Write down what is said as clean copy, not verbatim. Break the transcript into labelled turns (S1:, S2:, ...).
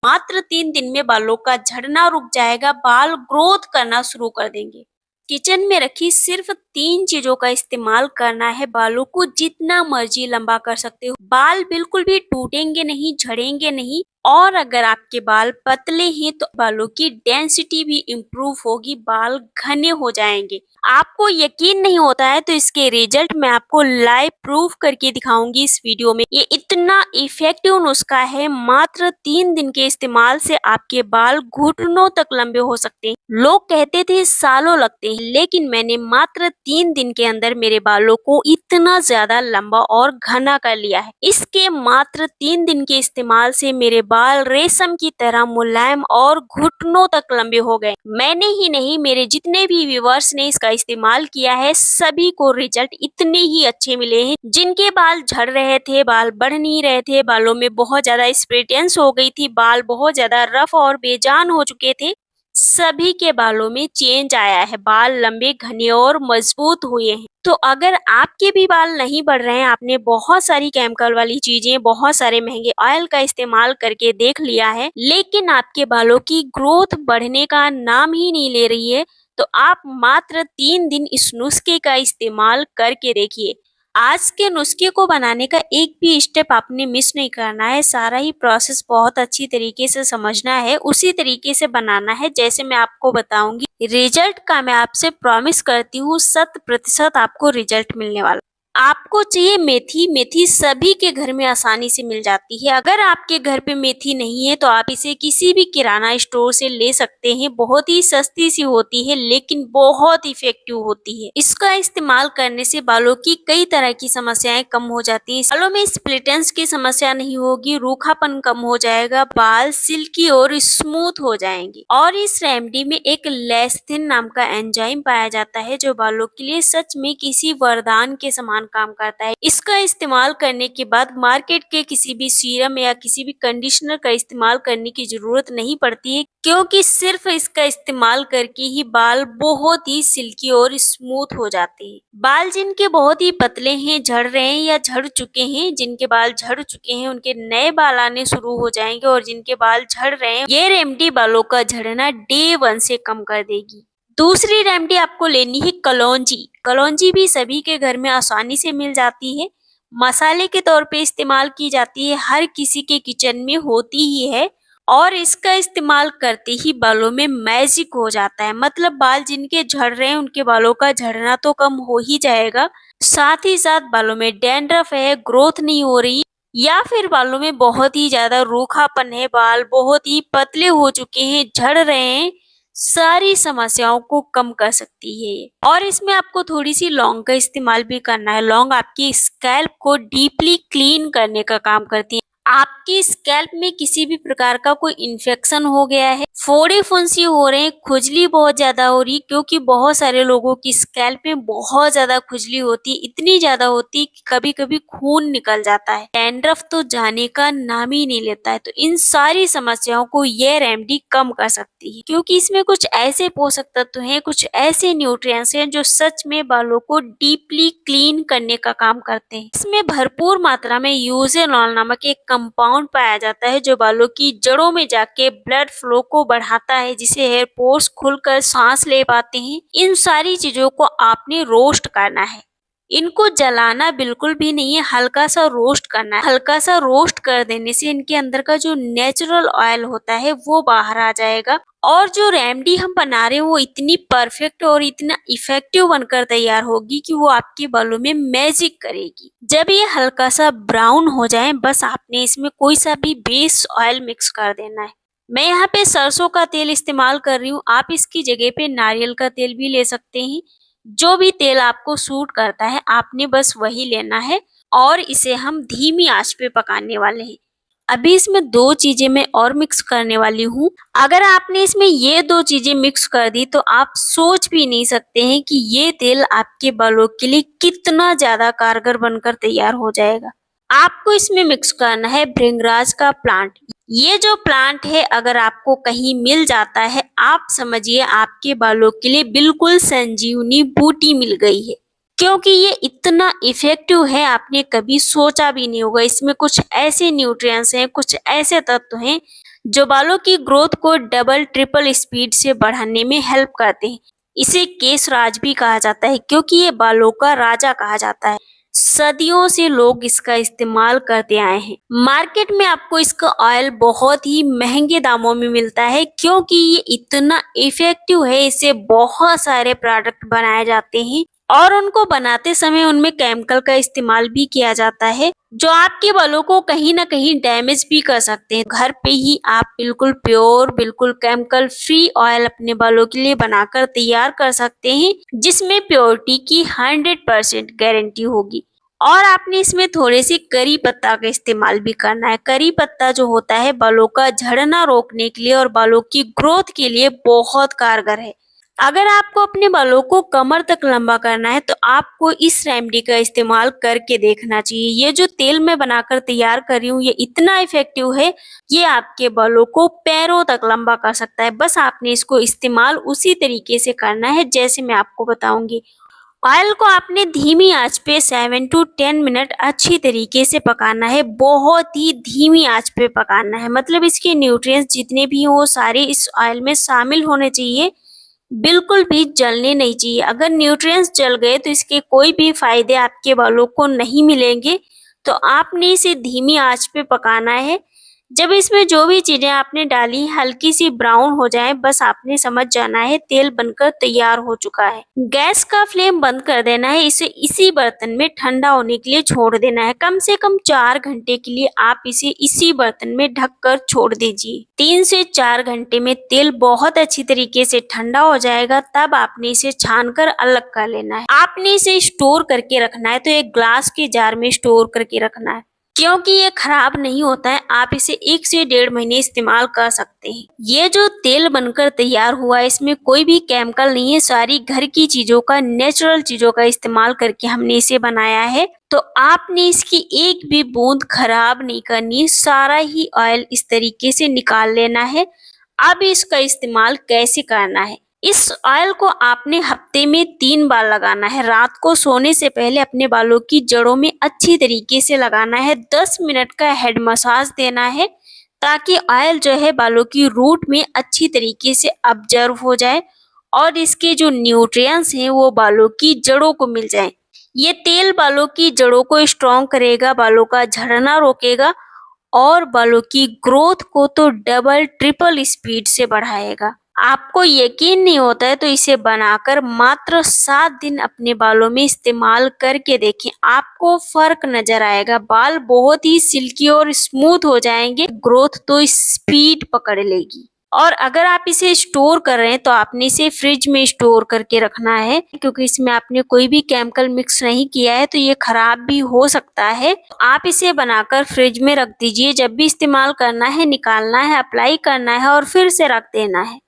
S1: मात्र 3 दिन में बालों का झड़ना रुक जाएगा, बाल ग्रोथ करना शुरू कर देंगे। किचन में रखी सिर्फ 3 चीजों का इस्तेमाल करना है, बालों को जितना मर्जी लंबा कर सकते हो। बाल बिल्कुल भी टूटेंगे नहीं, झड़ेंगे नहीं। और अगर आपके बाल पतले हैं तो बालों की डेंसिटी भी इम्प्रूव होगी, बाल घने हो जाएंगे। आपको यकीन नहीं होता है तो इसके रिजल्ट मैं आपको लाइव प्रूफ करके दिखाऊंगी इस वीडियो में। ये इतना इफेक्टिव नुस्खा है, मात्र 3 दिन के इस्तेमाल से आपके बाल घुटनों तक लंबे हो सकते हैं। लोग कहते थे सालों लगते हैं, लेकिन मैंने मात्र 3 दिन के अंदर मेरे बालों को इतना ज्यादा लंबा और घना कर लिया है। इसके मात्र 3 दिन के इस्तेमाल से मेरे बाल रेशम की तरह मुलायम और घुटनों तक लंबे हो गए। मैंने ही नहीं, मेरे जितने भी व्यूअर्स ने इसका इस्तेमाल किया है सभी को रिजल्ट इतने ही अच्छे मिले हैं। जिनके बाल झड़ रहे थे, बाल बढ़ नहीं रहे थे, बालों में बहुत ज्यादा स्प्लिटेंस हो गई थी, बाल बहुत ज्यादा रफ और बेजान हो चुके थे, सभी के बालों में चेंज आया है। बाल लंबे, घने और मजबूत हुए हैं। तो अगर आपके भी बाल नहीं बढ़ रहे हैं, आपने बहुत सारी केमिकल वाली चीजें, बहुत सारे महंगे ऑयल का इस्तेमाल करके देख लिया है, लेकिन आपके बालों की ग्रोथ बढ़ने का नाम ही नहीं ले रही है, तो आप मात्र 3 दिन इस नुस्खे का इस्तेमाल करके देखिए। आज के नुस्खे को बनाने का एक भी स्टेप आपने मिस नहीं करना है। सारा ही प्रोसेस बहुत अच्छी तरीके से समझना है, उसी तरीके से बनाना है जैसे मैं आपको बताऊंगी। रिजल्ट का मैं आपसे प्रॉमिस करती हूँ 100% आपको रिजल्ट मिलने वाला। आपको चाहिए मेथी। मेथी सभी के घर में आसानी से मिल जाती है। अगर आपके घर पे मेथी नहीं है तो आप इसे किसी भी किराना स्टोर से ले सकते हैं। बहुत ही सस्ती सी होती है लेकिन बहुत इफेक्टिव होती है। इसका इस्तेमाल करने से बालों की कई तरह की समस्याएं कम हो जाती हैं। बालों में स्प्लिटेंस की समस्या नहीं होगी, रूखापन कम हो जाएगा, बाल सिल्की और स्मूथ हो जाएंगे। और इस रेमेडी में एक लेस्थिन नाम का एंजाइम पाया जाता है जो बालों के लिए सच में किसी वरदान के समान काम करता है। इसका इस्तेमाल करने के बाद मार्केट के किसी भी सीरम या किसी भी कंडीशनर का इस्तेमाल करने की जरूरत नहीं पड़ती है, क्योंकि सिर्फ इसका इस्तेमाल करके ही बाल बहुत ही सिल्की और स्मूथ हो जाते हैं। बाल जिनके बहुत ही पतले हैं, झड़ रहे हैं या झड़ चुके हैं, जिनके बाल झड़ चुके हैं उनके नए बाल आने शुरू हो जाएंगे, और जिनके बाल झड़ रहे हैं ये रेमेडी बालों का झड़ना डे 1 से कम कर देगी। दूसरी रेमेडी आपको लेनी है कलौंजी। कलौंजी भी सभी के घर में आसानी से मिल जाती है, मसाले के तौर पे इस्तेमाल की जाती है, हर किसी के किचन में होती ही है। और इसका इस्तेमाल करते ही बालों में मैजिक हो जाता है। मतलब बाल जिनके झड़ रहे हैं उनके बालों का झड़ना तो कम हो ही जाएगा, साथ ही साथ बालों में डैंड्रफ है, ग्रोथ नहीं हो रही, या फिर बालों में बहुत ही ज्यादा रूखापन है, बाल बहुत ही पतले हो चुके हैं, झड़ रहे हैं, सारी समस्याओं को कम कर सकती है ये। और इसमें आपको थोड़ी सी लौंग का इस्तेमाल भी करना है। लौंग आपकी स्कैल्प को डीपली क्लीन करने का काम करती है। आपकी स्कैल्प में किसी भी प्रकार का कोई इन्फेक्शन हो गया है, फोड़े फुंसी हो रहे हैं, खुजली बहुत ज्यादा हो रही, क्योंकि बहुत सारे लोगों की स्कैल्प में बहुत ज्यादा खुजली होती है, इतनी ज्यादा होती है कि कभी कभी खून निकल जाता है, डैंड्रफ तो जाने का नाम ही नहीं लेता है। तो इन सारी समस्याओं को ये रेमेडी कम कर सकती है, क्योंकि इसमें कुछ ऐसे पोषक तत्व हैं, कुछ ऐसे न्यूट्रिएंट्स हैं जो सच में बालों को डीपली क्लीन करने का काम करते हैं। इसमें भरपूर मात्रा में यूजेनॉल नामक एक कंपाउंड पाया जाता है जो बालों की जड़ों में जाके ब्लड फ्लो को बढ़ाता है, जिसे हेयर पोर्स खुलकर सांस ले पाते हैं। इन सारी चीजों को आपने रोस्ट करना है, इनको जलाना बिल्कुल भी नहीं है, हल्का सा रोस्ट करना है। हल्का सा रोस्ट कर देने से इनके अंदर का जो नेचुरल ऑयल होता है वो बाहर आ जाएगा, और जो रेमेडी हम बना रहे हैं वो इतनी परफेक्ट और इतना इफेक्टिव बनकर तैयार होगी कि वो आपके बालों में मैजिक करेगी। जब ये हल्का सा ब्राउन हो जाए, बस आपने इसमें कोई सा भी बेस ऑयल मिक्स कर देना है। मैं यहाँ पे सरसों का तेल इस्तेमाल कर रही हूँ, आप इसकी जगह पे नारियल का तेल भी ले सकते हैं। जो भी तेल आपको सूट करता है आपने बस वही लेना है, और इसे हम धीमी आंच पे पकाने वाले हैं। अभी इसमें 2 चीजें मैं और मिक्स करने वाली हूँ। अगर आपने इसमें ये 2 चीजें मिक्स कर दी तो आप सोच भी नहीं सकते हैं कि ये तेल आपके बालों के लिए कितना ज्यादा कारगर बनकर तैयार हो जाएगा। आपको इसमें मिक्स करना है भृंगराज का प्लांट। ये जो प्लांट है अगर आपको कहीं मिल जाता है, आप समझिए आपके बालों के लिए बिल्कुल संजीवनी बूटी मिल गई है, क्योंकि ये इतना इफेक्टिव है आपने कभी सोचा भी नहीं होगा। इसमें कुछ ऐसे न्यूट्रिएंट्स हैं, कुछ ऐसे तत्व हैं जो बालों की ग्रोथ को डबल ट्रिपल स्पीड से बढ़ाने में हेल्प करते हैं। इसे केश राज भी कहा जाता है क्योंकि ये बालों का राजा कहा जाता है। सदियों से लोग इसका इस्तेमाल करते आए हैं। मार्केट में आपको इसका ऑयल बहुत ही महंगे दामों में मिलता है क्योंकि ये इतना इफेक्टिव है। इससे बहुत सारे प्रोडक्ट बनाए जाते हैं और उनको बनाते समय उनमें केमिकल का इस्तेमाल भी किया जाता है जो आपके बालों को कहीं ना कहीं डैमेज भी कर सकते हैं। घर पे ही आप बिल्कुल प्योर, बिल्कुल केमिकल फ्री ऑयल अपने बालों के लिए बनाकर तैयार कर सकते हैं जिसमें प्योरिटी की 100% गारंटी होगी। और आपने इसमें थोड़े से करी पत्ता का इस्तेमाल भी करना है। करी पत्ता जो होता है बालों का झड़ना रोकने के लिए और बालों की ग्रोथ के लिए बहुत कारगर है। अगर आपको अपने बालों को कमर तक लंबा करना है तो आपको इस रेमेडी का इस्तेमाल करके देखना चाहिए। ये जो तेल मैं बनाकर तैयार कर रही हूँ ये इतना इफेक्टिव है, ये आपके बालों को पैरों तक लंबा कर सकता है। बस आपने इसको इस्तेमाल उसी तरीके से करना है जैसे मैं आपको बताऊंगी। ऑयल को आपने धीमी आंच पे 7 to 10 मिनट अच्छी तरीके से पकाना है। बहुत ही धीमी आंच पे पकाना है, मतलब इसके न्यूट्रिएंट्स जितने भी हो सारे इस ऑयल में शामिल होने चाहिए। बिल्कुल भी जलने नहीं चाहिए। अगर न्यूट्रिएंट्स जल गए तो इसके कोई भी फायदे आपके बालों को नहीं मिलेंगे। तो आपने इसे धीमी आंच पे पकाना है। जब इसमें जो भी चीजें आपने डाली हल्की सी ब्राउन हो जाए बस आपने समझ जाना है तेल बनकर तैयार हो चुका है। गैस का फ्लेम बंद कर देना है। इसे इसी बर्तन में ठंडा होने के लिए छोड़ देना है। कम से कम 4 घंटे के लिए आप इसे इसी बर्तन में ढक कर छोड़ दीजिए। 3 से 4 घंटे में तेल बहुत अच्छी तरीके से ठंडा हो जाएगा। तब आपने इसे छान कर अलग कर लेना है। आपने इसे स्टोर करके रखना है, तो एक ग्लास के जार में स्टोर करके रखना है क्योंकि ये खराब नहीं होता है। आप इसे 1 से 1.5 महीने इस्तेमाल कर सकते हैं। ये जो तेल बनकर तैयार हुआ है इसमें कोई भी केमिकल नहीं है। सारी घर की चीजों का, नेचुरल चीजों का इस्तेमाल करके हमने इसे बनाया है। तो आपने इसकी एक भी बूंद खराब नहीं करनी। सारा ही ऑयल इस तरीके से निकाल लेना है। अब इसका इस्तेमाल कैसे करना है? इस ऑयल को आपने हफ्ते में 3 बार लगाना है। रात को सोने से पहले अपने बालों की जड़ों में अच्छी तरीके से लगाना है। 10 मिनट का हेड मसाज देना है ताकि ऑयल जो है बालों की रूट में अच्छी तरीके से ऑब्जर्व हो जाए और इसके जो न्यूट्रिएंट्स हैं वो बालों की जड़ों को मिल जाए। ये तेल बालों की जड़ों को स्ट्रॉन्ग करेगा, बालों का झड़ना रोकेगा और बालों की ग्रोथ को तो डबल ट्रिपल स्पीड से बढ़ाएगा। आपको यकीन नहीं होता है तो इसे बनाकर मात्र 7 दिन अपने बालों में इस्तेमाल करके देखें, आपको फर्क नजर आएगा। बाल बहुत ही सिल्की और स्मूथ हो जाएंगे, ग्रोथ तो स्पीड पकड़ लेगी। और अगर आप इसे स्टोर कर रहे हैं तो आपने इसे फ्रिज में स्टोर करके रखना है क्योंकि इसमें आपने कोई भी केमिकल मिक्स नहीं किया है तो ये खराब भी हो सकता है। आप इसे बनाकर फ्रिज में रख दीजिए। जब भी इस्तेमाल करना है निकालना है, अप्लाई करना है और फिर से रख देना है।